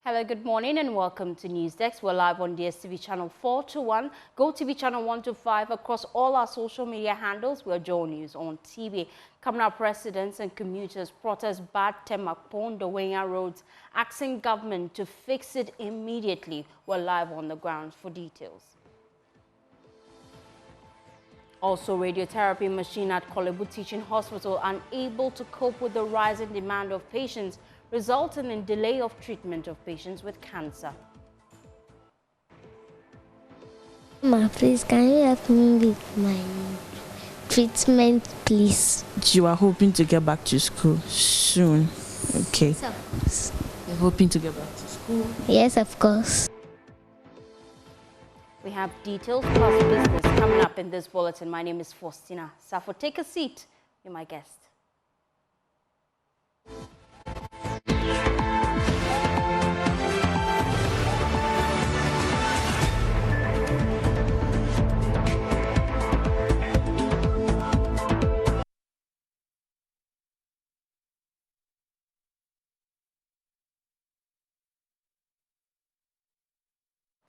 Hello, good morning and welcome to News Desk. We're live on DSTV channel 421, GoTV channel 125 across all our social media handles. We're Joe News on TV. Coming up, residents and commuters protest bad Tema, Kpone Dawhenya roads, asking government to fix it immediately. We're live on the ground for details. Also, radiotherapy machine at Korle Bu Teaching Hospital unable to cope with the rising demand of patients, resulting in delay of treatment of patients with cancer. Ma, please, can you help me with my treatment, please? You are hoping to get back to school soon. Okay. Yes, of course. You're hoping to get back to school? Yes, of course. We have details plus business coming up in this bulletin. My name is Faustina Safo. Take a seat. You're my guest.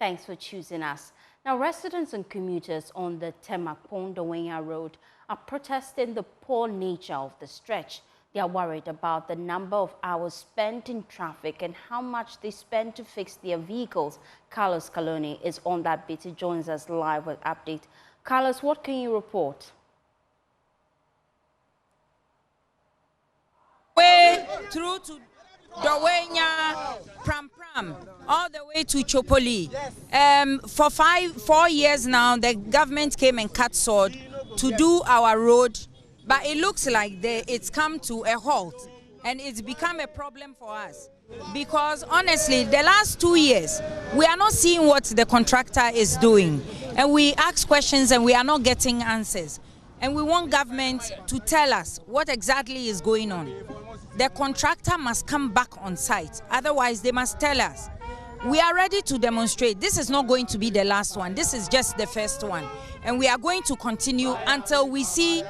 Thanks for choosing us. Now, residents and commuters on the Tema, Kpone Dawhenya road are protesting the poor nature of the stretch. They are worried about the number of hours spent in traffic and how much they spend to fix their vehicles. Carlos Caloni is on that bit. He joins us live with update. Carlos, what can you report? Way through to Dawhenya, Pram, all the way to Chopoli. For 4 years now, the government came and cut sword to do our road, but it looks like it's come to a halt, and it's become a problem for us. Because honestly, the last 2 years, we are not seeing what the contractor is doing, and we ask questions and we are not getting answers. And we want government to tell us what exactly is going on. The contractor must come back on site, otherwise they must tell us. We are ready to demonstrate. This is not going to be the last one. This is just the first one. And we are going to continue until we see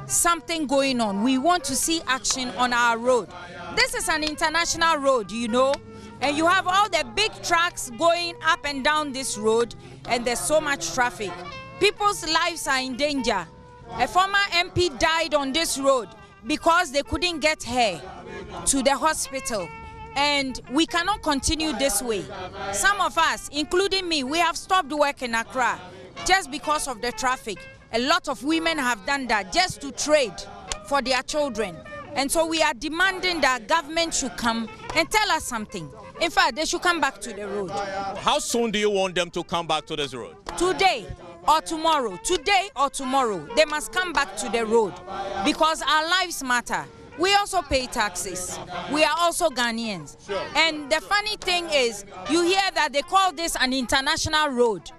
something going on. We want to see action on our road. This is an international road, you know, and you have all the big trucks going up and down this road, and there's so much traffic. People's lives are in danger. A former MP died on this road because they couldn't get her to the hospital. And we cannot continue this way. Some of us, including me, we have stopped work in Accra just because of the traffic. A lot of women have done that just to trade for their children. And so we are demanding that government should come and tell us something. In fact, they should come back to the road. How soon do you want them to come back to this road? Today or tomorrow. Today or tomorrow. They must come back to the road because our lives matter. We also pay taxes. We are also Ghanaians. Sure. And the funny thing is, you hear that they call this an international road.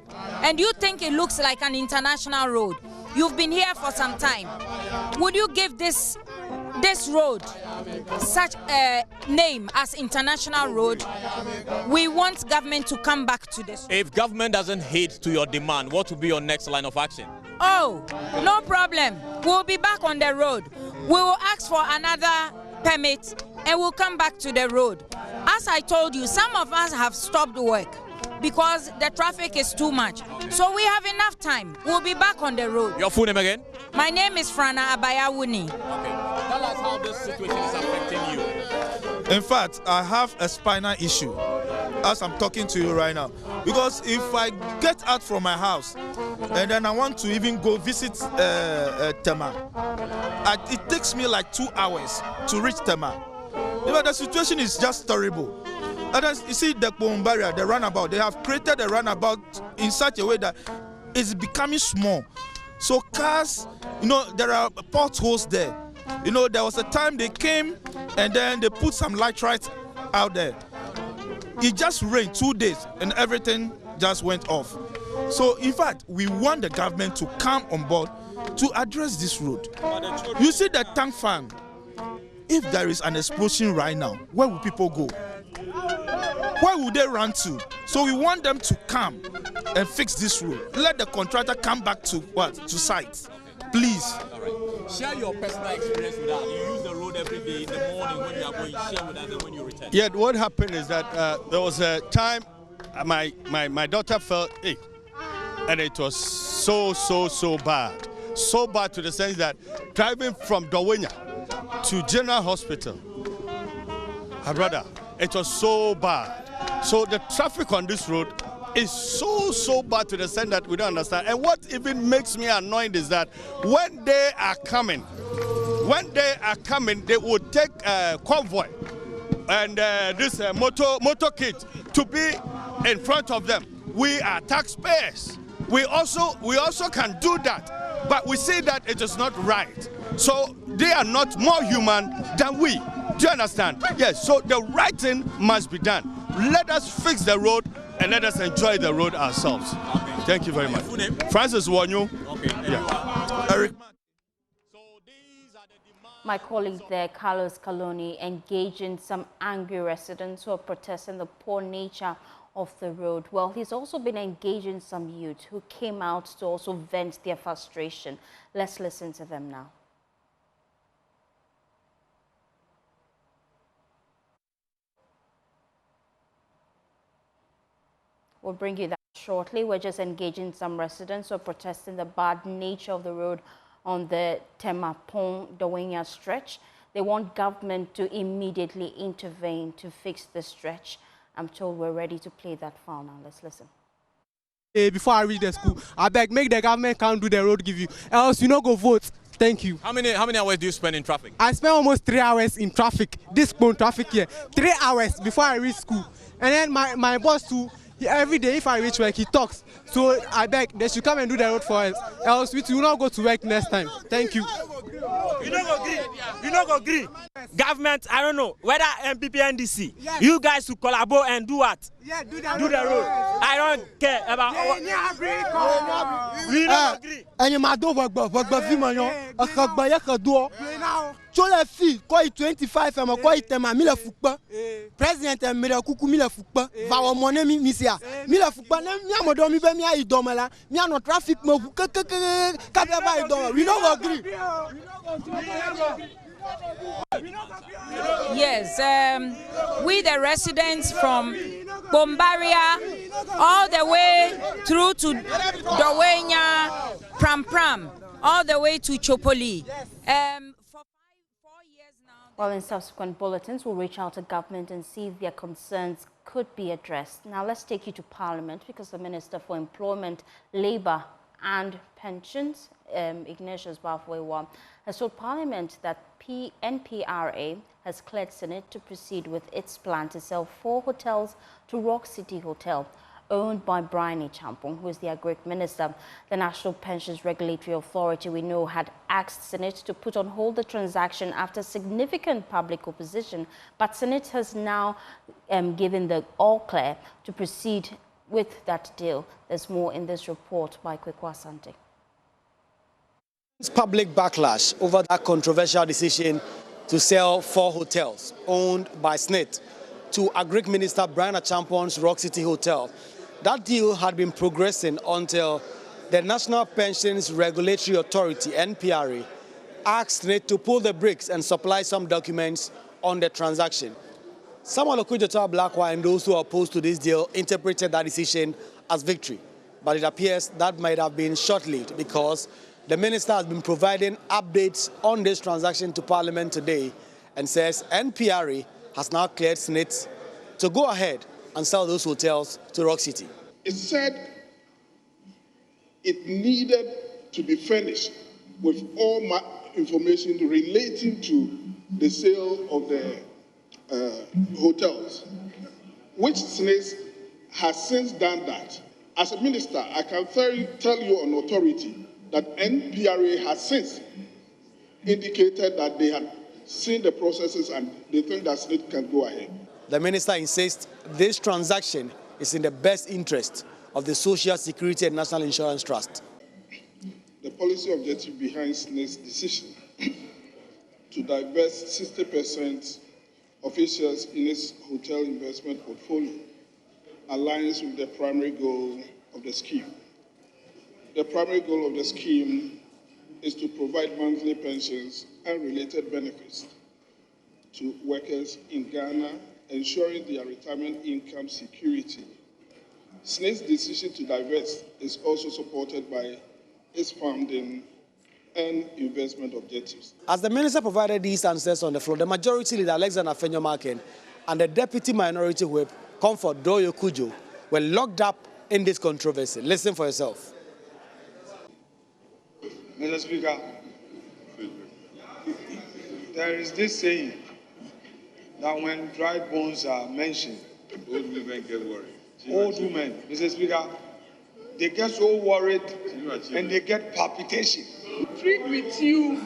And you think it looks like an international road. You've been here for some time. Would you give this road such a name as international road? We want government to come back to this. If government doesn't heed to your demand, what will be your next line of action? Oh, no problem. We'll be back on the road. We will ask for another permit and we'll come back to the road. As I told you, some of us have stopped work because the traffic is too much. So we have enough time. We'll be back on the road. Your full name again? My name is Frana Abayawuni. Okay. Tell us how this situation is affecting you. In fact, I have a spinal issue as I'm talking to you right now. Because if I get out from my house and then I want to even go visit Tema, it takes me like 2 hours to reach Tema. The situation is just terrible. And then, you see the Kpone barrier, the runabout, they have created a runabout in such a way that it's becoming small. So cars, you know, there are potholes there. You know, there was a time they came and then they put some nitrite out there. It just rained 2 days and everything just went off. So in fact, we want the government to come on board to address this road. You see the tank farm. If there is an explosion right now, where will people go? Where would they run to? So we want them to come and fix this road. Let the contractor come back to what? To site. Please. All right. Share your personal experience with us. You use the road road every day in the morning when you are going, share with us and when you return. Yeah, what happened is that there was a time my daughter fell ill, and it was so bad. So bad to the sense that driving from Dawhenya to General Hospital, her brother, it was so bad. So the traffic on this road is so bad to the extent that we don't understand. And what even makes me annoyed is that when they are coming, they would take convoy and this motorcade to be in front of them. We are taxpayers. We also can do that, but we see that it is not right. So they are not more human than we. Do you understand? Yes. So the right thing must be done. Let us fix the road and let us enjoy the road ourselves. Okay. Thank you very much. Francis Wanyu. Okay. Yeah. Eric. My colleague there, Carlos Caloni, engaging some angry residents who are protesting the poor nature of the road. Well, he's also been engaging some youth who came out to also vent their frustration. Let's listen to them now. We'll bring you that shortly. We're just engaging some residents who are protesting the bad nature of the road on the Tema, Kpone Dawhenya stretch. They want government to immediately intervene to fix the stretch. I'm told we're ready to play that file now. Let's listen. Before I reach the school, I beg, make the government come do the road give you, else you no go vote. Thank you. How many hours do you spend in traffic? I spend almost 3 hours in traffic, this Kpone traffic here. 3 hours before I reach school. And then my boss too, every day if I reach work, he talks. So I beg, they should come and do the road for us, else we will not go to work next time. Thank you. You don't go agree. You don't go agree. Government, I don't know, whether MPP, NDC, yes. You guys to collaborate and do what? Yeah, do the road. I don't care about. We don't agree. And you might do so la fille, quand il 25 ans, quand il Tema, mi la fukpa. President mi la kuku mi la fukpa. Va au monnaie mi sia. Mi la fukpa, mi a modo mi be mi a idoma la. Mi a no traffic mo ka ba idoma. We don't agree. Yes, we the residents from Bombaria all the way through to Dawhenya, Pram, all the way to Chopoli. Well, in subsequent bulletins, we'll reach out to government and see if their concerns could be addressed. Now, let's take you to Parliament because the Minister for Employment, Labour and Pensions, Ignatius Bafwewa, has told Parliament that NPRA has cleared Senate to proceed with its plan to sell 4 hotels to Rock City Hotel, owned by Brian Champong, who is the Agric Minister. The National Pensions Regulatory Authority, we know, had asked Senate to put on hold the transaction after significant public opposition, but Senate has now given the all-clear to proceed with that deal. There's more in this report by Kwekwa Asante. Public backlash over that controversial decision to sell 4 hotels owned by SNIT to Agric Minister Brian Champong's Rock City Hotel. That deal had been progressing until the National Pensions Regulatory Authority, NPRA, asked SNIT to pull the brakes and supply some documents on the transaction. Some of the Kujata Blackwire and those who are opposed to this deal interpreted that decision as victory. But it appears that might have been short-lived because the minister has been providing updates on this transaction to Parliament today and says NPRA has now cleared SNIT to go ahead and sell those hotels to Rock City. It said it needed to be furnished with all information relating to the sale of the hotels, which SNIT has since done that. As a minister, I can tell you on authority that NPRA has since indicated that they had seen the processes and they think that SNIT can go ahead. The minister insists this transaction is in the best interest of the Social Security and National Insurance Trust. The policy objective behind SNIT's decision to divest 60% of its shares in its hotel investment portfolio aligns with the primary goal of the scheme. The primary goal of the scheme is to provide monthly pensions and related benefits to workers in Ghana, ensuring their retirement income security. SNIT's decision to divest is also supported by its funding and investment objectives. As the minister provided these answers on the floor, the majority leader, Alexander Fenyomaken, and the deputy minority whip, Comfort Doyo Kujo, were locked up in this controversy. Listen for yourself. Mr. Speaker, there is this saying that when dry bones are mentioned, old women get worried. Old women, Mr. Speaker, they get so worried and they get palpitation. Plead with you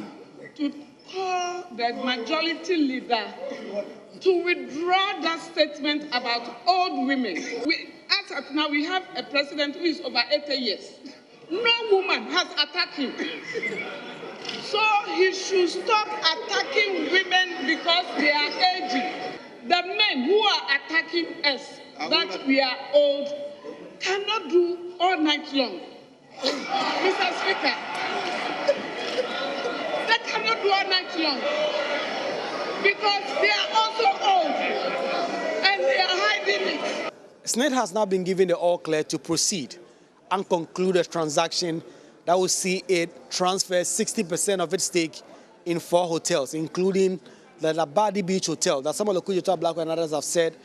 to call the majority leader to withdraw that statement about old women. As of now, we have a president who is over 80 years. No woman has attacked him. So he should stop attacking women because they are aging. The men who are attacking us, that we are old, cannot do all night long. Mr. Speaker, they cannot do all night long because they are also old and they are hiding it. SNIT has now been given the all clear to proceed and conclude a transaction that will see it transfer 60% of its stake in 4 hotels, including the Labadi Beach Hotel, that some of the Kujota Black and others have said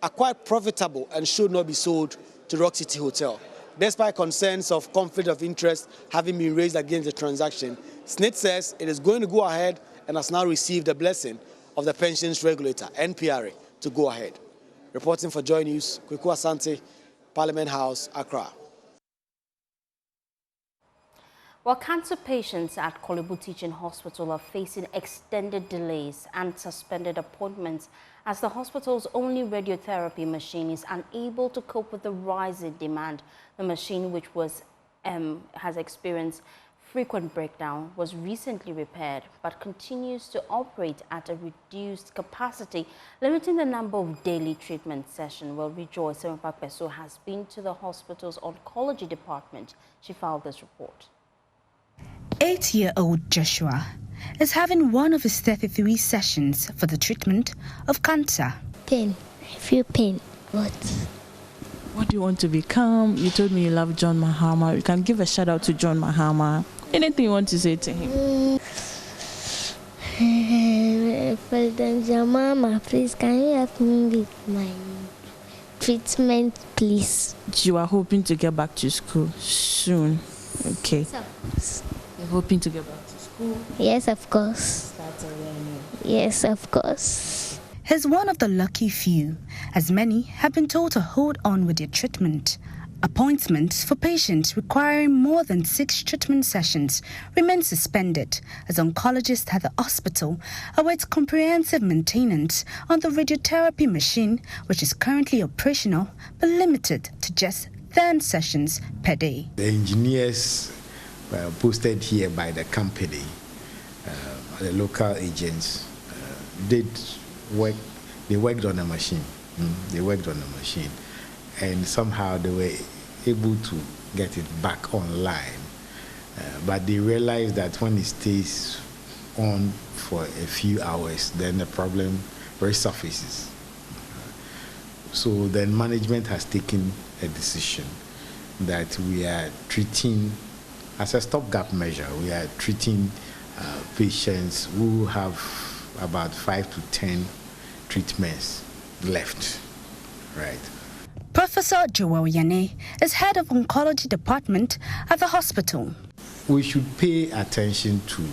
are quite profitable and should not be sold to Rock City Hotel. Despite concerns of conflict of interest having been raised against the transaction, SNIT says it is going to go ahead and has now received the blessing of the pensions regulator, NPRA, to go ahead. Reporting for Joy News, Kweku Asante, Parliament House, Accra. While cancer patients at Kolebu Teaching Hospital are facing extended delays and suspended appointments as the hospital's only radiotherapy machine is unable to cope with the rising demand. The machine, which has experienced frequent breakdown, was recently repaired but continues to operate at a reduced capacity, limiting the number of daily treatment sessions. Well, Rejoice Semapakpeso has been to the hospital's oncology department. She filed this report. 8-year-old Joshua is having one of his 33 sessions for the treatment of cancer. Pain. I feel pain. What do you want to become? You told me you love John Mahama. You can give a shout out to John Mahama. Anything you want to say to him? President Mama, please, can you help me with my treatment, please? You are hoping to get back to school soon. Okay. You're hoping to get back to school? Yes, of course. Yes, of course. He's one of the lucky few, as many have been told to hold on with their treatment. Appointments for patients requiring more than 6 treatment sessions remain suspended as oncologists at the hospital await comprehensive maintenance on the radiotherapy machine, which is currently operational but limited to just 10 sessions per day. The engineers were posted here by the company, the local agents, did work. They worked on the machine. They worked on the machine, and somehow they were able to get it back online. But they realized that when it stays on for a few hours, then the problem resurfaces. So then management has taken a decision that we are treating, as a stopgap measure, we are treating patients who have about 5 to 10 treatments left, right? Professor Joel Yane is head of oncology department at the hospital. We should pay attention to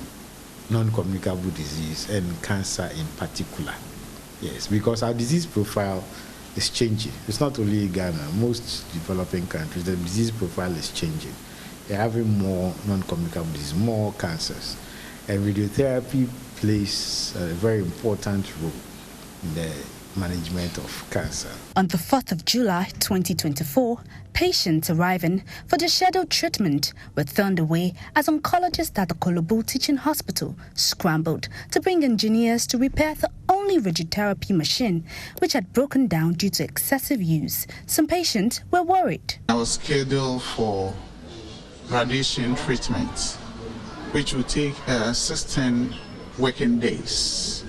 non-communicable disease and cancer in particular. Yes, because our disease profile is changing. It's not only Ghana, most developing countries, the disease profile is changing. They're having more non-communicable disease, more cancers. And radiotherapy plays a very important role in the management of cancer. On the 4th of July 2024, patients arriving for the scheduled treatment were turned away as oncologists at the Kolebu Teaching Hospital scrambled to bring engineers to repair the only radiotherapy machine, which had broken down due to excessive use. Some patients were worried. I was scheduled for radiation treatment, which will take 16 working days.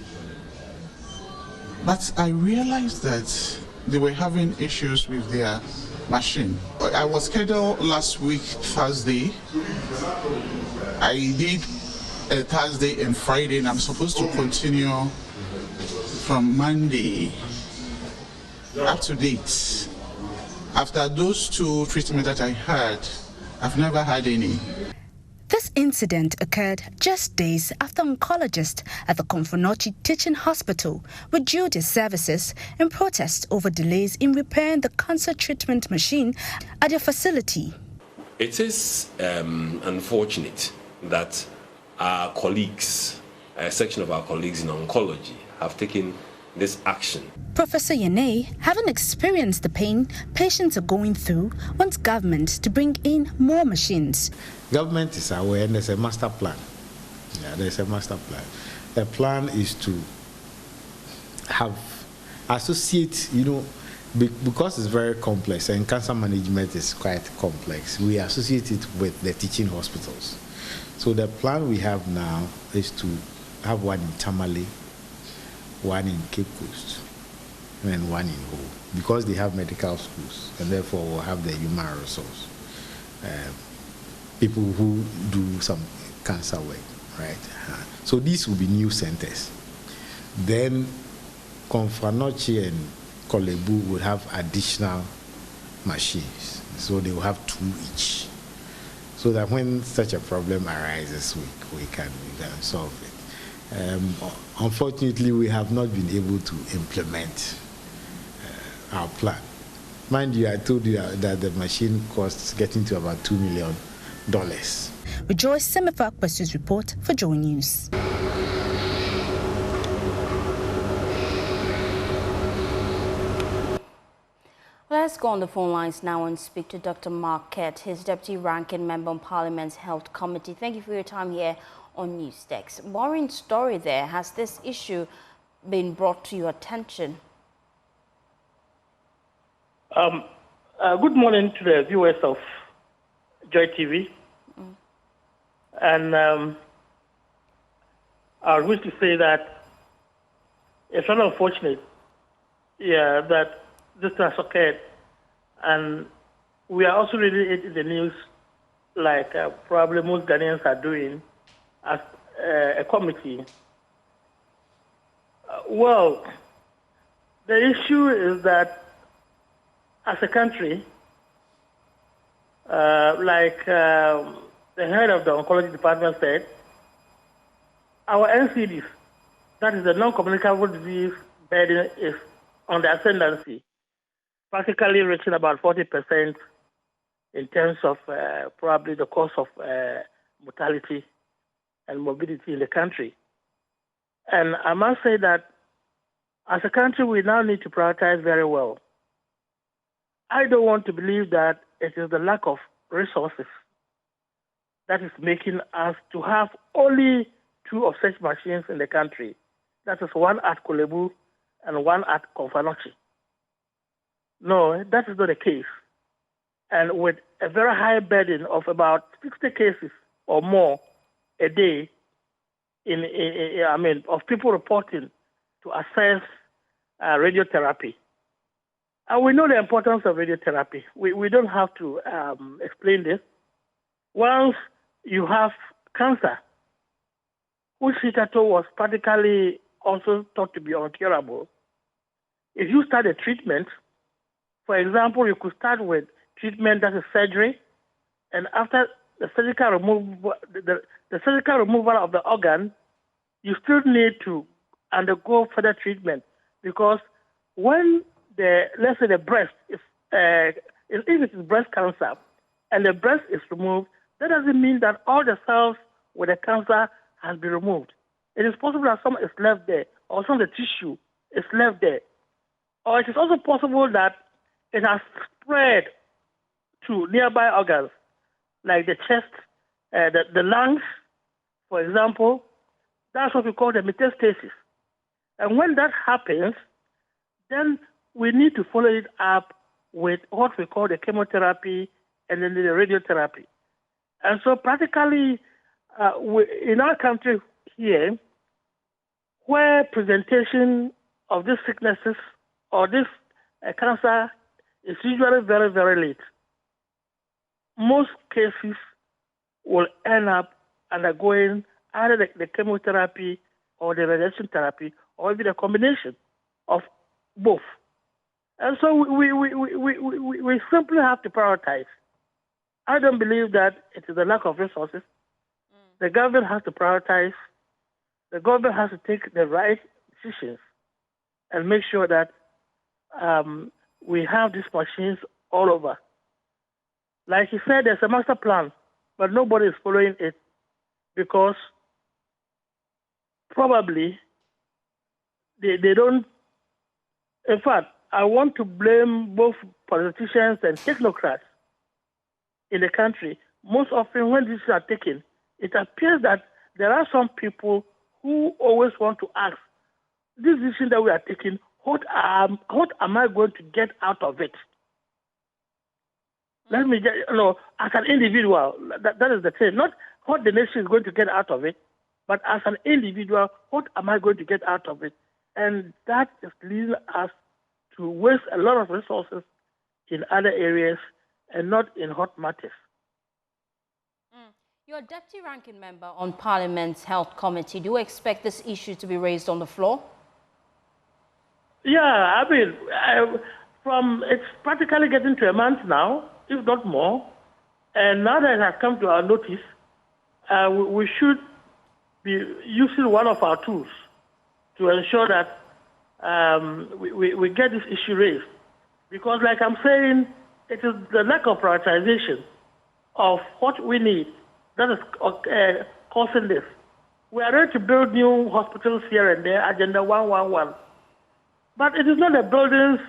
But I realized that they were having issues with their machine. I was scheduled last week, Thursday. I did a Thursday and Friday, and I'm supposed to continue from Monday up to date. After those 2 treatments that I had, I've never had any. This incident occurred just days after oncologists at the Kpone Teaching Hospital withdrew their services in protest over delays in repairing the cancer treatment machine at their facility. It is unfortunate that our colleagues, a section of our colleagues in oncology, have taken this action. Professor Yene, having experienced the pain patients are going through, wants government to bring in more machines. Government is aware and there's a master plan. Yeah, there's a master plan. The plan is to have associate, because it's very complex and cancer management is quite complex, we associate it with the teaching hospitals. So the plan we have now is to have one in Tamale, one in Cape Coast, and one in Ho, because they have medical schools, and therefore we'll have the human resource. People who do some cancer work, right? So these will be new centers. Then Kpone and Kolebu will have additional machines. So they will have 2 each. So that when such a problem arises, we can solve it. Unfortunately, we have not been able to implement our plan. Mind you, I told you that the machine costs getting to about $2 million. Rejoice Semifakbasu's report for Joy News. Let's go on the phone lines now and speak to Dr. Mark Kett, his Deputy Ranking Member on Parliament's Health Committee. Thank you for your time here on Newsdesk. Worrying story there. Has this issue been brought to your attention? Good morning to the viewers of Joy TV. And I wish to say that it's not unfortunate, that this has occurred. And we are also reading it in the news, like probably most Ghanaians are doing, as a committee. Well, the issue is that as a country, the head of the oncology department said, our NCDs, that is the non-communicable disease burden, is on the ascendancy, practically reaching about 40% in terms of probably the cause of mortality and morbidity in the country. And I must say that as a country, we now need to prioritize very well. I don't want to believe that it is the lack of resources that is making us to have only 2 of such machines in the country. That is one at Kolebu and one at Kpone. No, that is not the case. And with a very high burden of about 60 cases or more a day, of people reporting to assess radiotherapy. And we know the importance of radiotherapy. We don't have to explain this. Once you have cancer, which hitherto was practically also thought to be uncurable, if you start a treatment, for example, you could start with treatment that is surgery, and after the surgical removal, the surgical removal of the organ, you still need to undergo further treatment, because when let's say the breast is, if it is breast cancer and the breast is removed, that doesn't mean that all the cells with the cancer has been removed. It is possible that some is left there, or some of the tissue is left there. Or it is also possible that it has spread to nearby organs, like the chest, the lungs, for example. That's what we call the metastasis. And when that happens, then we need to follow it up with what we call the chemotherapy and then the radiotherapy. And so practically, in our country here, where presentation of these sicknesses or this cancer is usually very, very late. Most cases will end up undergoing either the chemotherapy or the radiation therapy or even a combination of both. And so we simply have to prioritize. I don't believe that it is a lack of resources. The government has to prioritize. The government has to take the right decisions and make sure that we have these machines all over. Like he said, there's a master plan, but nobody is following it because probably they don't. In fact, I want to blame both politicians and technocrats in the country. Most often when decisions are taken, it appears that there are some people who always want to ask, this decision that we are taking, what am I going to get out of it? Let me get, as an individual, that is the thing. Not what the nation is going to get out of it, but as an individual, what am I going to get out of it? And that is leading us to waste a lot of resources in other areas and not in hot matters. You're deputy ranking member on Parliament's Health Committee. Do you expect this issue to be raised on the floor? Yeah, I mean, it's practically getting to a month now, if not more. And now that it has come to our notice, we should be using one of our tools to ensure that we get this issue raised. Because like I'm saying, it is the lack of prioritization of what we need that is causing this. We are ready to build new hospitals here and there, Agenda 111. But it is not the buildings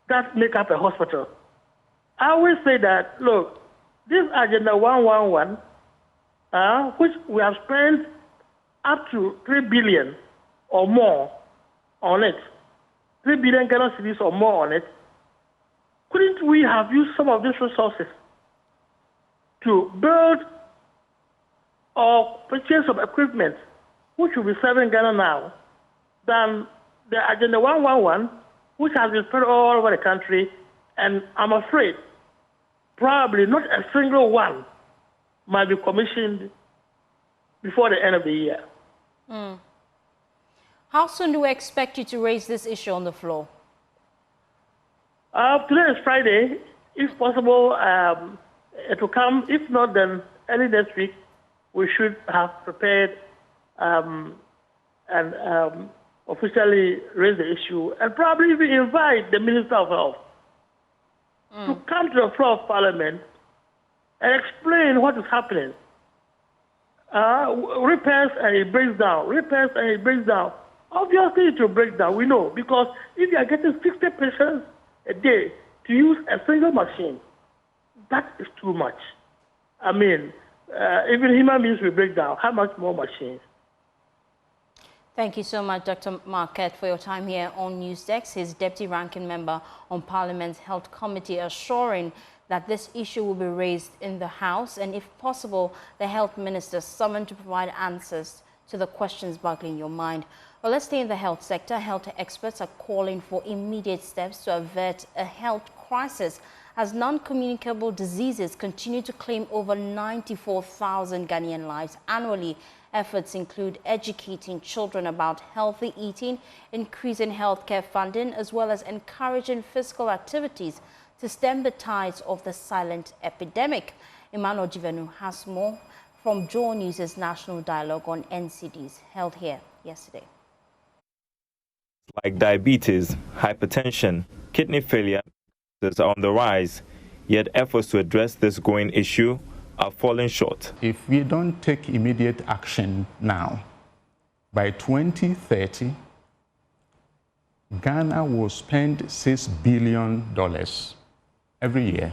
that make up a hospital. I always say that, look, this Agenda 111, which we have spent up to 3 billion or more on it, 3 billion Ghana cedis or more on it, couldn't we have used some of these resources to build or purchase some equipment which will be serving Ghana now than the Agenda 111, which has been spread all over the country, and I'm afraid probably not a single one might be commissioned before the end of the year. How soon do we expect you to raise this issue on the floor? Today is Friday. If possible, it will come. If not, then early next week, we should have prepared and officially raise the issue and probably even invite the Minister of Health to come to the floor of Parliament and explain what is happening. Repairs and it breaks down. Repairs and it breaks down. Obviously, it will break down. We know, because if you are getting 60 patients a day to use a single machine, that is too much. I mean, even human beings will break down. How much more machines? Thank you so much, Dr. Marquette, for your time here on Newsdesk. His deputy ranking member on Parliament's Health Committee, assuring that this issue will be raised in the House and, if possible, the health minister summoned to provide answers to the questions boggling your mind. Well, let's stay in the health sector. Health experts are calling for immediate steps to avert a health crisis as non-communicable diseases continue to claim over 94,000 Ghanaian lives annually. Efforts include educating children about healthy eating, increasing healthcare funding, as well as encouraging physical activities to stem the tides of the silent epidemic. Emmanuel Jivenu has more from Joe News' national dialogue on NCDs held here yesterday. Like diabetes, hypertension, kidney failure are on the rise, yet efforts to address this growing issue are falling short. If we don't take immediate action now, by 2030, Ghana will spend $6 billion every year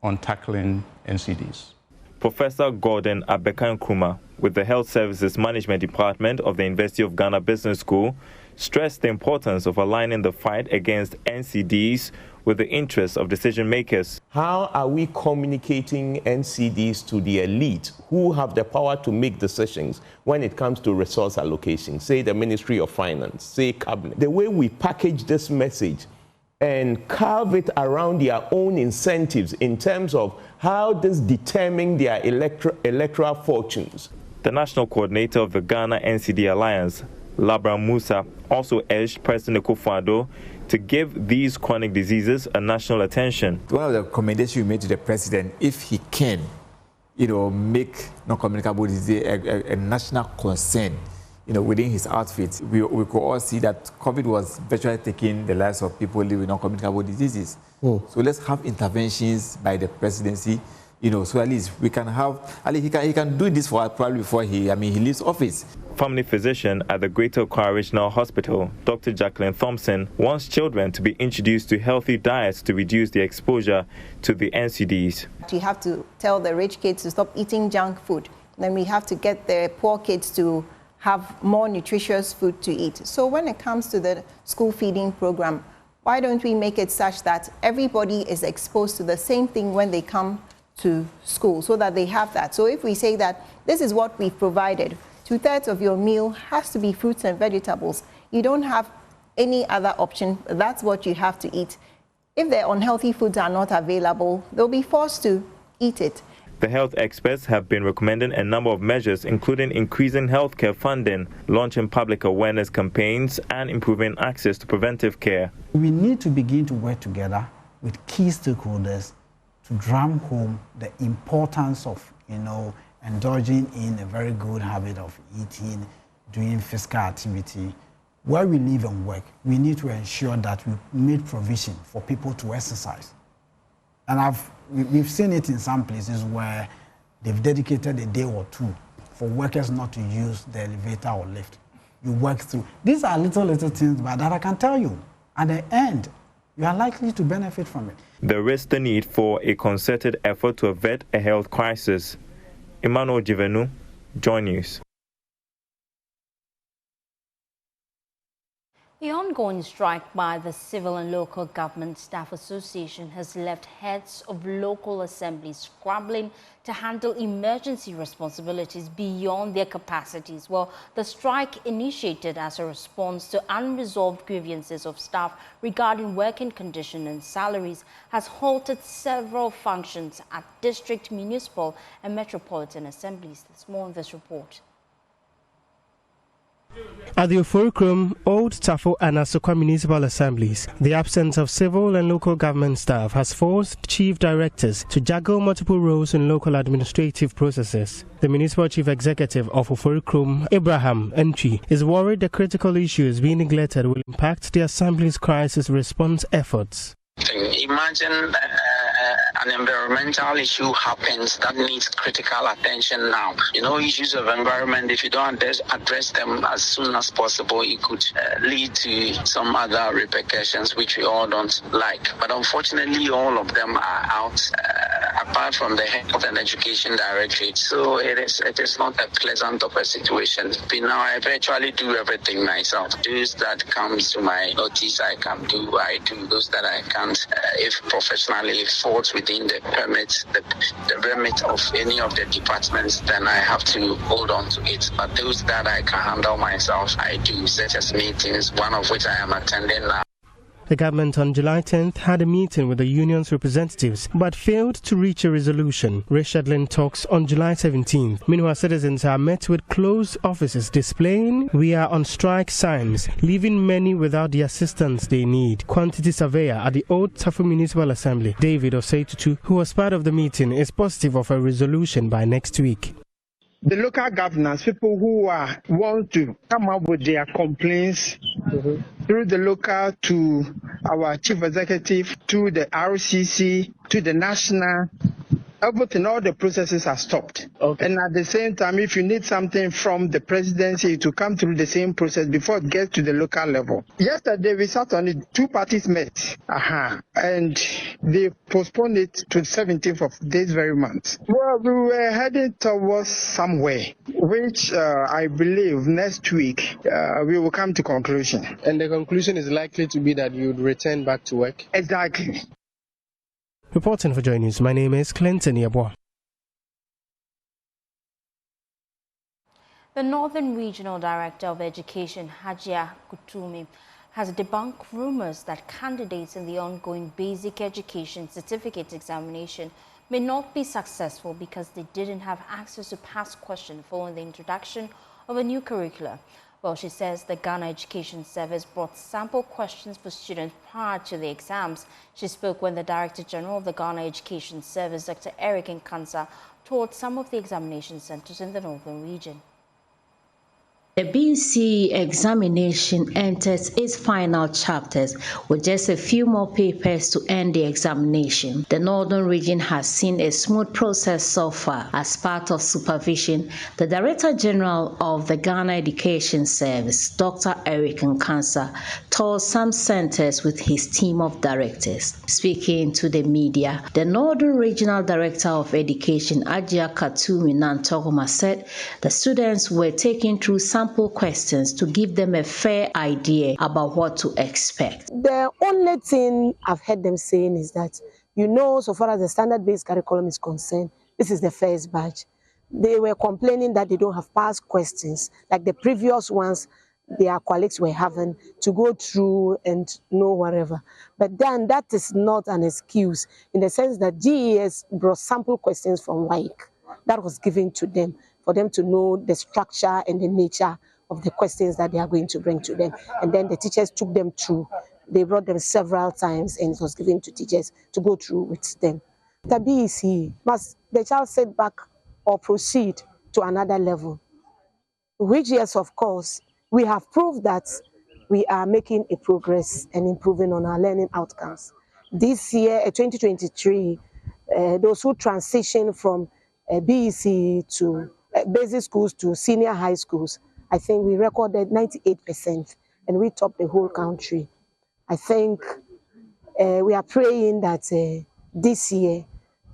on tackling NCDs. Professor Gordon Abeka-Nkrumah with the Health Services Management Department of the University of Ghana Business School stressed the importance of aligning the fight against NCDs with the interests of decision makers. How are we communicating NCDs to the elite who have the power to make decisions when it comes to resource allocation, say the Ministry of Finance, say Cabinet? The way we package this message and carve it around their own incentives in terms of how this determines their electoral fortunes. The national coordinator of the Ghana NCD Alliance, Labra Musa, also urged President Akufo-Addo to give these chronic diseases a national attention. One of the recommendations we made to the president, if he can, make non-communicable disease a national concern, within his outfit, we could all see that COVID was virtually taking the lives of people living with non-communicable diseases. So let's have interventions by the presidency, so at least we can have, he can do this for probably before he leaves office. Family physician at the Greater Accra Regional Hospital, Dr. Jacqueline Thompson, wants children to be introduced to healthy diets to reduce their exposure to the NCDs. You have to tell the rich kids to stop eating junk food. Then we have to get the poor kids to have more nutritious food to eat. So when it comes to the school feeding program, why don't we make it such that everybody is exposed to the same thing when they come to school, so that they have that? So if we say that this is what we've provided, 2/3 of your meal has to be fruits and vegetables. You don't have any other option. That's what you have to eat. If the unhealthy foods are not available, they'll be forced to eat it. The health experts have been recommending a number of measures, including increasing healthcare funding, launching public awareness campaigns, and improving access to preventive care. We need to begin to work together with key stakeholders to drum home the importance of, indulging in a very good habit of eating, doing physical activity. Where we live and work, we need to ensure that we make provision for people to exercise. And we've seen it in some places where they've dedicated a day or two for workers not to use the elevator or lift. You work through. These are little things, but that I can tell you, at the end, you are likely to benefit from it. There is the need for a concerted effort to avert a health crisis. Emmanuel Jivenu, Joy News. The ongoing strike by the Civil and Local Government Staff Association has left heads of local assemblies scrambling to handle emergency responsibilities beyond their capacities. Well, the strike, initiated as a response to unresolved grievances of staff regarding working conditions and salaries, has halted several functions at district, municipal and metropolitan assemblies. There's more in this report. At the Oforikrom, Old Tafo and Asokwa municipal assemblies, the absence of civil and local government staff has forced chief directors to juggle multiple roles in local administrative processes. The municipal chief executive of Oforikrom, Abraham Entry, is worried the critical issues being neglected will impact the assembly's crisis response efforts. Imagine an environmental issue happens that needs critical attention now. Issues of environment, if you don't address them as soon as possible, it could lead to some other repercussions which we all don't like. But unfortunately, all of them are out, apart from the Health and Education Directorate. So it is not a pleasant of a situation. But now I virtually do everything myself. Those that comes to my notice, I do. Those that I can't, if professionally falls within the permit, the remit of any of the departments, then I have to hold on to it. But those that I can handle myself, I do, such as meetings, one of which I am attending now. The government on July 10th had a meeting with the union's representatives but failed to reach a resolution. Rescheduling talks on July 17th. Meanwhile, citizens are met with closed offices displaying "We are on strike" signs, leaving many without the assistance they need. Quantity surveyor at the Old Tafo Municipal Assembly, David Oseitutu, who was part of the meeting, is positive of a resolution by next week. The local governors, people who want to come up with their complaints through the local to our chief executive, to the RCC, to the national, everything, all the processes are stopped. Okay. And at the same time, if you need something from the presidency, to come through the same process before it gets to the local level. Yesterday, we sat on it, two parties met, and they postponed it to the 17th of this very month. Well, we were heading towards somewhere, which I believe next week we will come to conclusion. And the conclusion is likely to be that you would return back to work? Exactly. Reporting for Joy News, my name is Clinton Yabwa. The Northern Regional Director of Education, Hajia Kutumi, has debunked rumors that candidates in the ongoing Basic Education Certificate examination may not be successful because they didn't have access to past questions following the introduction of a new curricula. Well, she says the Ghana Education Service brought sample questions for students prior to the exams. She spoke when the Director General of the Ghana Education Service, Dr. Eric Nkansa, toured some of the examination centers in the northern region. The BC examination enters its final chapters with just a few more papers to end the examination. The Northern region has seen a smooth process so far. As part of supervision, the Director General of the Ghana Education Service, Dr. Eric Nkansa, toured some centers with his team of directors. Speaking to the media, the Northern Regional Director of Education, Ajia Katumi Nantogoma, said the students were taken through sample questions to give them a fair idea about what to expect. The only thing I've heard them saying is that, so far as the standard-based curriculum is concerned, this is the first batch. They were complaining that they don't have past questions, like the previous ones their colleagues were having to go through and know whatever. But then that is not an excuse, in the sense that GES brought sample questions from WAEC that was given to them, for them to know the structure and the nature of the questions that they are going to bring to them. And then the teachers took them through. They brought them several times and it was given to teachers to go through with them. The BEC, must the child sit back or proceed to another level? Which, yes, of course, we have proved that we are making a progress and improving on our learning outcomes. This year, 2023, those who transition from BEC to basic schools to senior high schools, I think we recorded 98% and we topped the whole country. I think we are praying that this year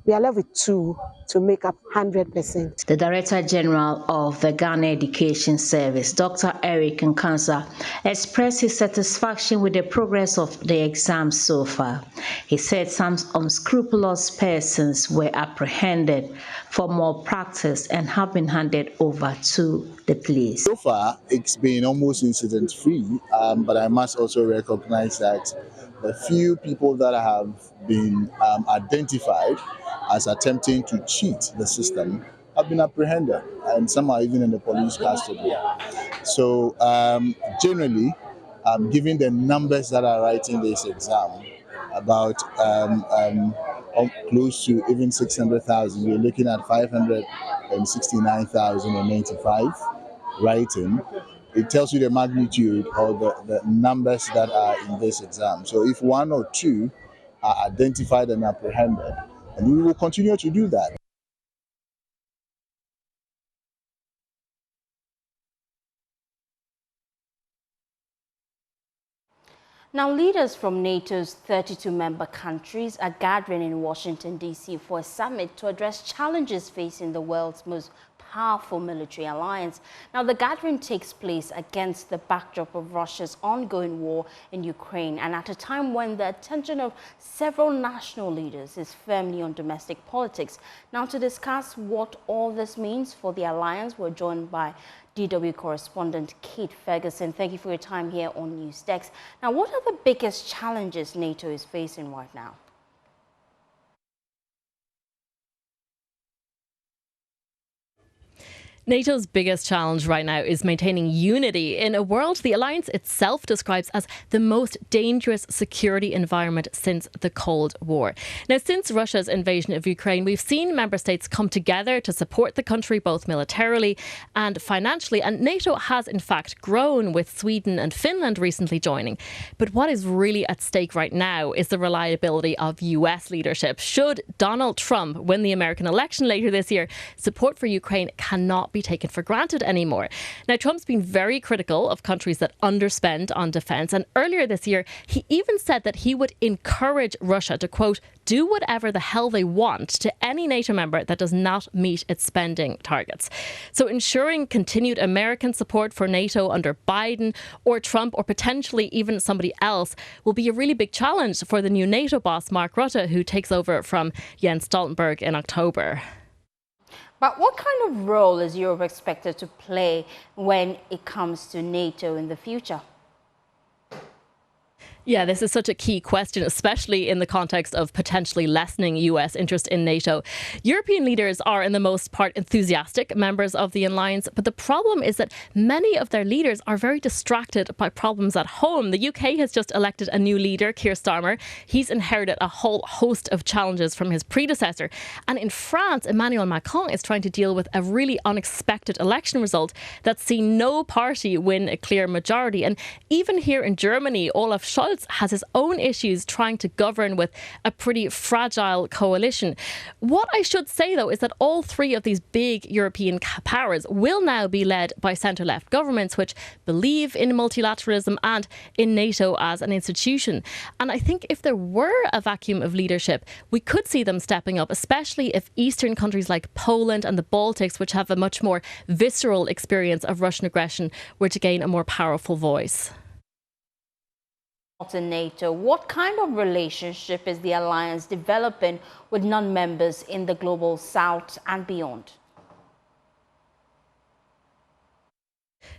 we are left with 2 to make up 100%. The Director General of the Ghana Education Service, Dr. Eric Nkansa, expressed his satisfaction with the progress of the exams so far. He said some unscrupulous persons were apprehended for more practice and have been handed over to the police. So far, it's been almost incident-free, but I must also recognize that the few people that have been identified as attempting to cheat the system have been apprehended, and some are even in the police custody. So generally, given the numbers that are writing this exam, about close to even 600,000, we're looking at 569,095 writing. It tells you the magnitude of the numbers that are in this exam. So if 1 or 2 are identified and apprehended, and we will continue to do that. Now, leaders from NATO's 32-member countries are gathering in Washington, D.C. for a summit to address challenges facing the world's most powerful military alliance. Now, the gathering takes place against the backdrop of Russia's ongoing war in Ukraine and at a time when the attention of several national leaders is firmly on domestic politics. Now, to discuss what all this means for the alliance, we're joined by DW correspondent Kate Ferguson. Thank you for your time here on News Desk. Now, what are the biggest challenges NATO is facing right now? NATO's biggest challenge right now is maintaining unity in a world the alliance itself describes as the most dangerous security environment since the Cold War. Now, since Russia's invasion of Ukraine, we've seen member states come together to support the country both militarily and financially, and NATO has in fact grown, with Sweden and Finland recently joining. But what is really at stake right now is the reliability of US leadership. Should Donald Trump win the American election later this year, support for Ukraine cannot be taken for granted anymore. Now, Trump's been very critical of countries that underspend on defence, and earlier this year he even said that he would encourage Russia to, quote, do whatever the hell they want to any NATO member that does not meet its spending targets. So ensuring continued American support for NATO under Biden or Trump, or potentially even somebody else, will be a really big challenge for the new NATO boss, Mark Rutte, who takes over from Jens Stoltenberg in October. But what kind of role is Europe expected to play when it comes to NATO in the future? Yeah, this is such a key question, especially in the context of potentially lessening US interest in NATO. European leaders are, in the most part, enthusiastic members of the alliance, but the problem is that many of their leaders are very distracted by problems at home. The UK has just elected a new leader, Keir Starmer. He's inherited a whole host of challenges from his predecessor. And in France, Emmanuel Macron is trying to deal with a really unexpected election result that's seen no party win a clear majority. And even here in Germany, Olaf Scholz has his own issues trying to govern with a pretty fragile coalition. What I should say, though, is that all three of these big European powers will now be led by centre-left governments which believe in multilateralism and in NATO as an institution. And I think if there were a vacuum of leadership, we could see them stepping up, especially if Eastern countries like Poland and the Baltics, which have a much more visceral experience of Russian aggression, were to gain a more powerful voice. In NATO, what kind of relationship is the alliance developing with non-members in the global south and beyond?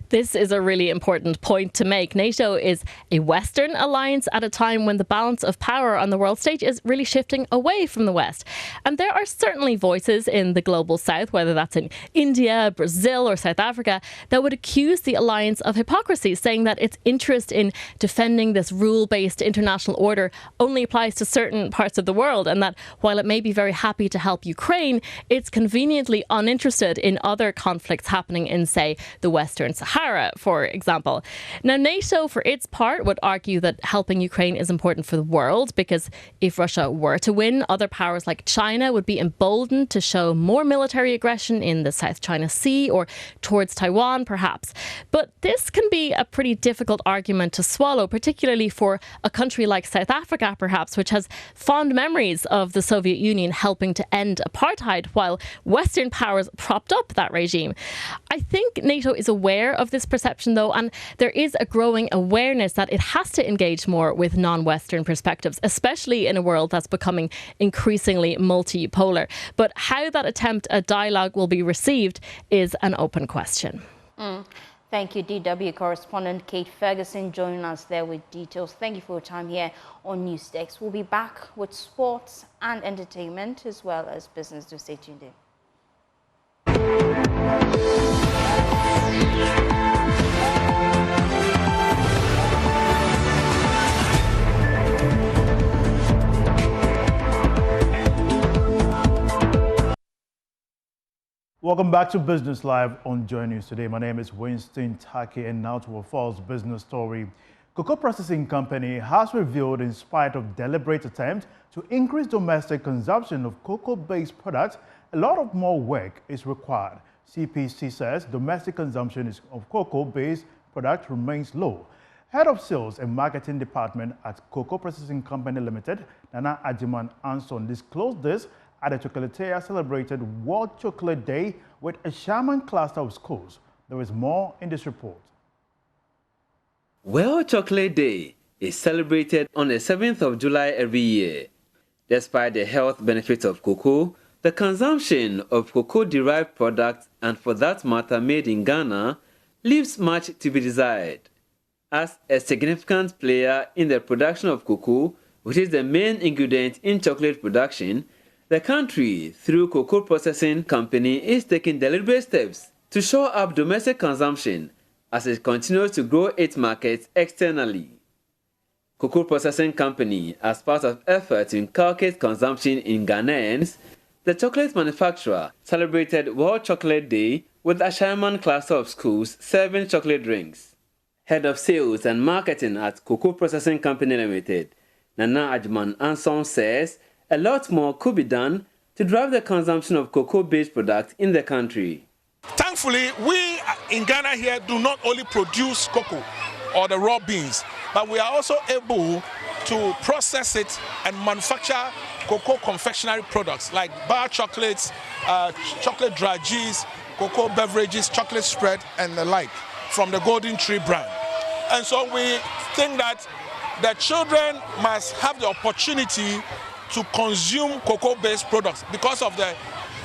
This is a really important point to make. NATO is a Western alliance at a time when the balance of power on the world stage is really shifting away from the West. And there are certainly voices in the global south, whether that's in India, Brazil or South Africa, that would accuse the alliance of hypocrisy, saying that its interest in defending this rule-based international order only applies to certain parts of the world, and that while it may be very happy to help Ukraine, it's conveniently uninterested in other conflicts happening in, say, the Western Sahara, for example. Now, NATO, for its part, would argue that helping Ukraine is important for the world, because if Russia were to win, other powers like China would be emboldened to show more military aggression in the South China Sea or towards Taiwan, perhaps. But this can be a pretty difficult argument to swallow, particularly for a country like South Africa, perhaps, which has fond memories of the Soviet Union helping to end apartheid while Western powers propped up that regime. I think NATO is aware of this perception, though, and there is a growing awareness that it has to engage more with non-Western perspectives, especially in a world that's becoming increasingly multipolar. But how that attempt at dialogue will be received is an open question. Thank you, DW correspondent Kate Ferguson, joining us there with details. Thank you for your time here on News Desk. We'll be back with sports and entertainment as well as business. Do stay tuned in. Welcome back to Business Live on Joy News today. My name is Winston Taki, and now to a false business story. Cocoa processing company has revealed, in spite of deliberate attempt to increase domestic consumption of cocoa-based products, a lot of more work is required. CPC says domestic consumption of cocoa-based products remains low. Head of Sales and Marketing Department at Cocoa Processing Company Limited, Nana Ajiman Anson, disclosed this at the Chocolatea celebrated World Chocolate Day with a Shaman cluster of schools. There is more in this report. World Chocolate Day is celebrated on the 7th of July every year. Despite the health benefits of cocoa, the consumption of cocoa-derived products, and for that matter made in Ghana, leaves much to be desired. As a significant player in the production of cocoa, which is the main ingredient in chocolate production, the country, through Cocoa Processing Company, is taking deliberate steps to shore up domestic consumption as it continues to grow its markets externally. Cocoa Processing Company, as part of efforts to inculcate consumption in Ghanaians, the chocolate manufacturer celebrated World Chocolate Day with a Sherman cluster of schools serving chocolate drinks. Head of Sales and Marketing at Cocoa Processing Company Limited, Nana Ajman Anson, says a lot more could be done to drive the consumption of cocoa-based products in the country. Thankfully, we in Ghana here do not only produce cocoa or the raw beans, but we are also able to process it and manufacture cocoa confectionery products like bar chocolates, chocolate dragées, cocoa beverages, chocolate spread, and the like from the Golden Tree brand. And so we think that the children must have the opportunity to consume cocoa-based products because of the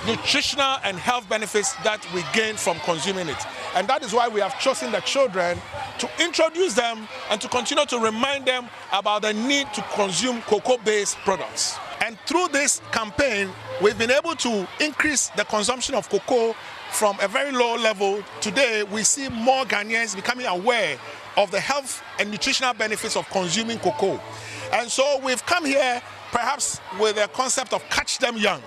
nutritional and health benefits that we gain from consuming it. And that is why we have chosen the children to introduce them and to continue to remind them about the need to consume cocoa-based products. And through this campaign, we've been able to increase the consumption of cocoa from a very low level. Today, we see more Ghanaians becoming aware of the health and nutritional benefits of consuming cocoa. And so we've come here perhaps with a concept of catch them young,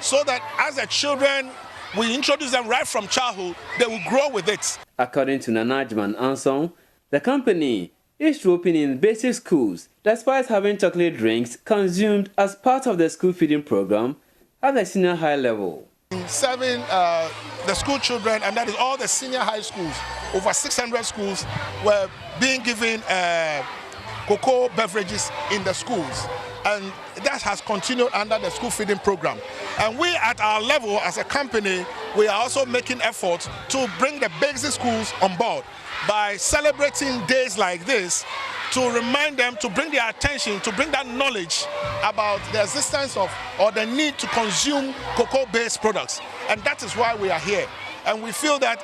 so that as the children, we introduce them right from childhood, they will grow with it. According to Nanajman Anson, the company is to open in basic schools despite having chocolate drinks consumed as part of the school feeding program at the senior high level. Serving the school children, and that is all the senior high schools, over 600 schools were being given cocoa beverages in the schools. And that has continued under the school feeding program. And we at our level as a company, we are also making efforts to bring the basic schools on board by celebrating days like this to remind them, to bring their attention, to bring that knowledge about the existence of or the need to consume cocoa-based products. And that is why we are here. And we feel that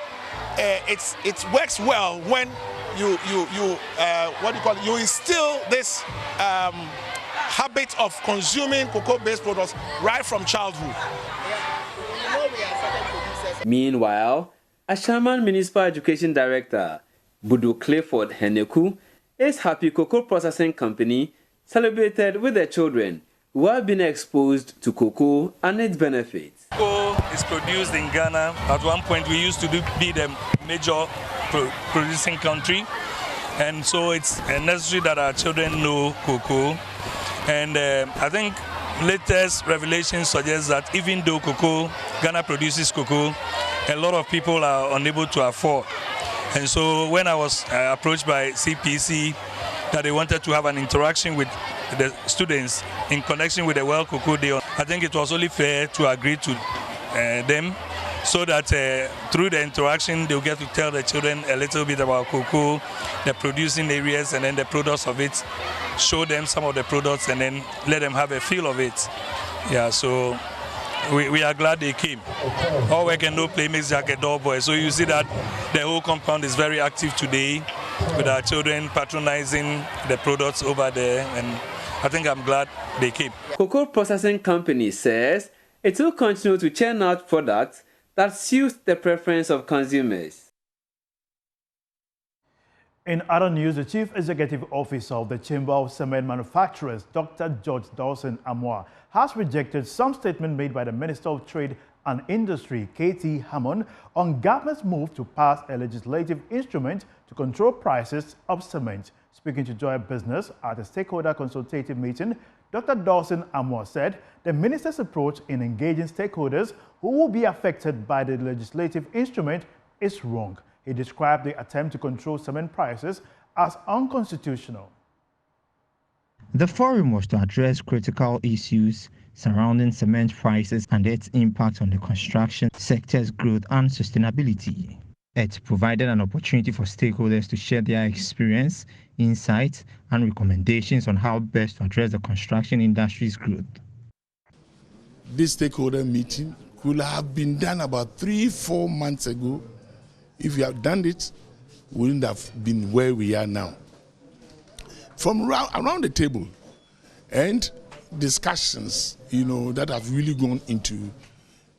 it works well when you instill this habit of consuming cocoa-based products right from childhood. Meanwhile, a Sherman Municipal Education Director, Budu Clifford Heneku, is happy Cocoa Processing Company celebrated with their children who have been exposed to cocoa and its benefits. Cocoa is produced in Ghana. At one point, we used to be the major producing country. And so it's necessary that our children know cocoa. And I think latest revelations suggest that even though Ghana produces cocoa, a lot of people are unable to afford. And so when I was approached by CPC that they wanted to have an interaction with the students in connection with the World Cocoa Day, I think it was only fair to agree to them so that through the interaction they'll get to tell the children a little bit about cocoa, the producing areas, and then the products of it, show them some of the products, and then let them have a feel of it. Yeah, so we are glad they came. All work and no play makes Jack a dull boy. So you see that the whole compound is very active today with our children patronizing the products over there, and I think I'm glad they came. Cocoa Processing Company says it will continue to churn out products that suit the preference of consumers. In other news, the Chief Executive Officer of the Chamber of Cement Manufacturers, Dr. George Dawson Amoah, has rejected some statement made by the Minister of Trade and Industry, K.T. Hammond, on government's move to pass a legislative instrument to control prices of cement. Speaking to Joy Business at a stakeholder consultative meeting, Dr. Dawson Amoah said the minister's approach in engaging stakeholders who will be affected by the legislative instrument is wrong. He described the attempt to control cement prices as unconstitutional. The forum was to address critical issues surrounding cement prices and its impact on the construction sector's growth and sustainability. It provided an opportunity for stakeholders to share their experience, insights, and recommendations on how best to address the construction industry's growth. This stakeholder meeting could have been done about 3-4 months ago. If we had done it, we wouldn't have been where we are now. From around the table and discussions, that have really gone into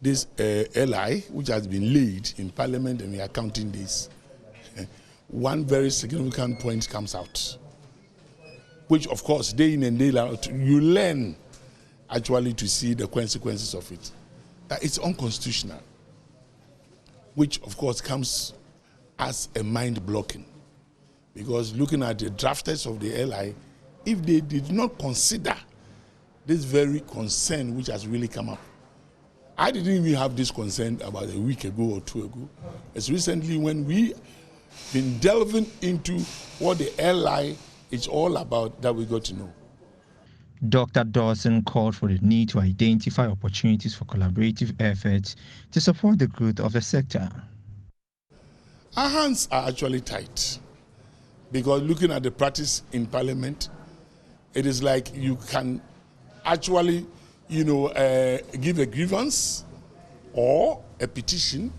this LI, which has been laid in Parliament, and we are counting this, one very significant point comes out, which, of course, day in and day out, you learn actually to see the consequences of it. That it's unconstitutional, which, of course, comes as a mind-blocking. Because looking at the drafters of the LI, if they did not consider this very concern which has really come up, I didn't even have this concern about a week ago or 2 ago. It's recently when we been delving into what the LI is all about that we got to know. Dr. Dawson called for the need to identify opportunities for collaborative efforts to support the growth of the sector. Our hands are actually tight because looking at the practice in Parliament, it is like you can actually, give a grievance or a petition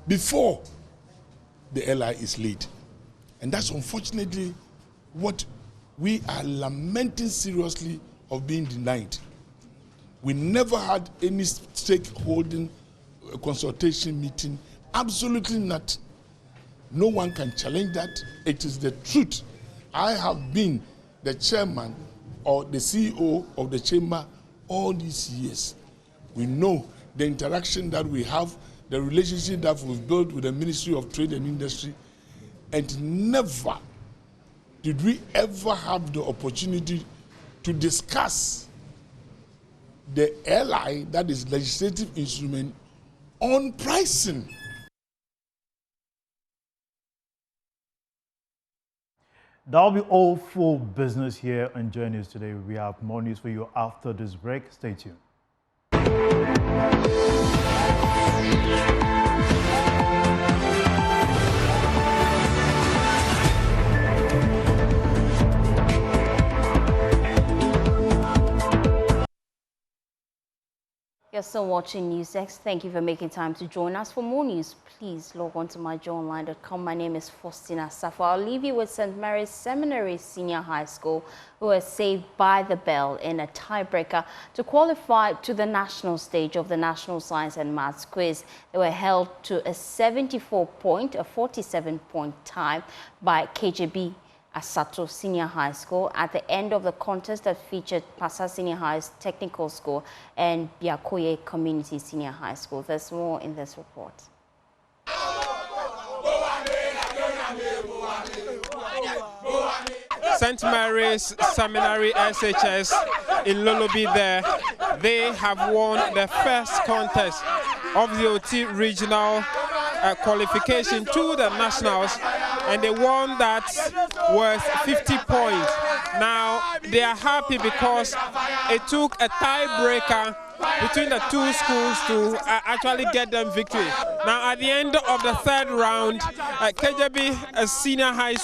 before the LI is laid. And that's unfortunately what we are lamenting seriously of being denied. We never had any stakeholding consultation meeting, absolutely not. No one can challenge that. It is the truth. I have been the chairman or the CEO of the chamber all these years. We know the interaction that we have, the relationship that we've built with the Ministry of Trade and Industry, and never did we ever have the opportunity to discuss the LI, that is legislative instrument, on pricing. That'll be all for business here on Joy News today. We have more news for you after this break. Stay tuned. You're still watching NewsX. Thank you for making time to join us. For more news, please log on to myjoyonline.com. My name is Faustina Safo. I'll leave you with St. Mary's Seminary Senior High School, who was saved by the bell in a tiebreaker to qualify to the national stage of the National Science and Maths Quiz. They were held to a 74-point, a 47-point tie by KJB Asato Senior High School at the end of the contest that featured Pasa Senior High's Technical School and Biakoye Community Senior High School. There's more in this report. St. Mary's Seminary SHS in Lolobi there, they have won the first contest of the OT regional qualification to the nationals, and they won that worth 50 points. Now they are happy because it took a tiebreaker between the two schools to actually get them victory. Now at the end of the third round, KJB Senior High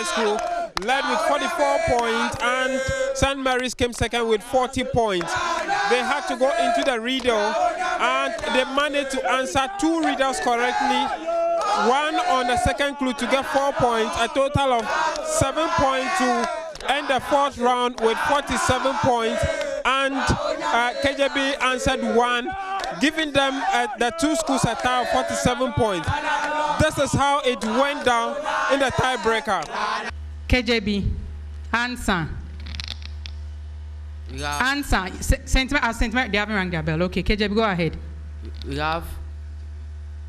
School led with 44 points, and St. Mary's came second with 40 points. They had to go into the riddle, and they managed to answer 2 riddles correctly, one on the second clue to get 4 points, a total of 7 points to end the fourth round with 47 points, and KJB answered 1, giving them the 2 schools a tie of 47 points. This is how it went down in the tiebreaker. KJB, answer. Answer. St. Mary, they haven't rang their bell. Okay, KJB, go ahead. We have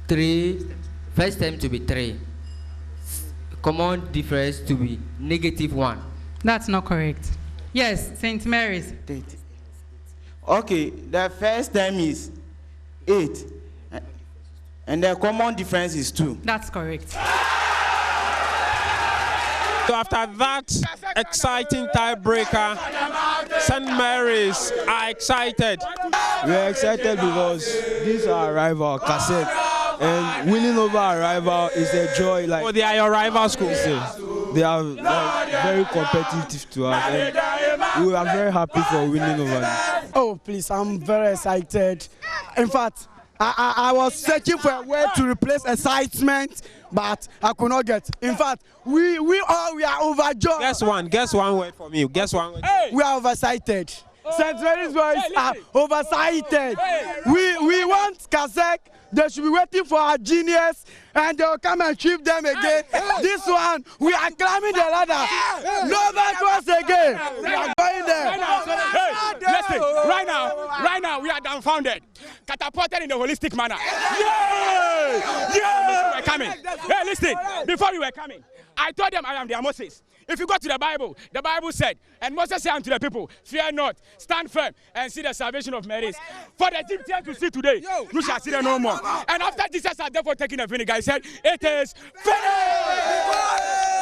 3, first term to be 3. Common difference to be -1. That's not correct. Yes, St. Mary's. Okay, the first term is 8. And the common difference is 2. That's correct. So after that exciting tiebreaker, St. Mary's are excited. We are excited because this is our rival, Cassette, and winning over our rival is a joy. Like, oh, they are your rival schools. They are very competitive to us, and we are very happy for winning over them. Oh, please, I'm very excited. In fact, I was searching for a way to replace excitement, but I could not get. In fact, we are overjoyed. Guess one word for me. Guess one word. We are overexcited. St. Mary's boys are oversighted. We want Kasek. They should be waiting for our genius and they'll come and sweep them again. This one, we are climbing the ladder. No man once again. We are going there. Listen, right now, we are dumbfounded. Catapulted in a holistic manner. Yeah! We're coming. Hey, listen, before we were coming, I told them I am their Moses. If you go to the Bible said, and Moses said unto the people, fear not, stand firm, and see the salvation of Mary. For the Egyptians to see today, you shall see them no more. And after Jesus had therefore taken the vinegar, he said, it is finished!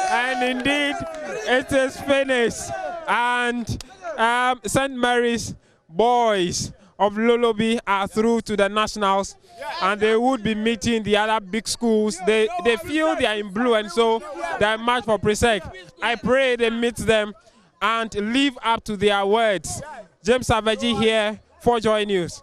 And indeed, it is finished. And St. Mary's boys of Lolobi are through to the nationals, and they would be meeting the other big schools. They feel they are in blue, and so they march for Presec. I pray they meet them and live up to their words. James Savaji here for Joy News.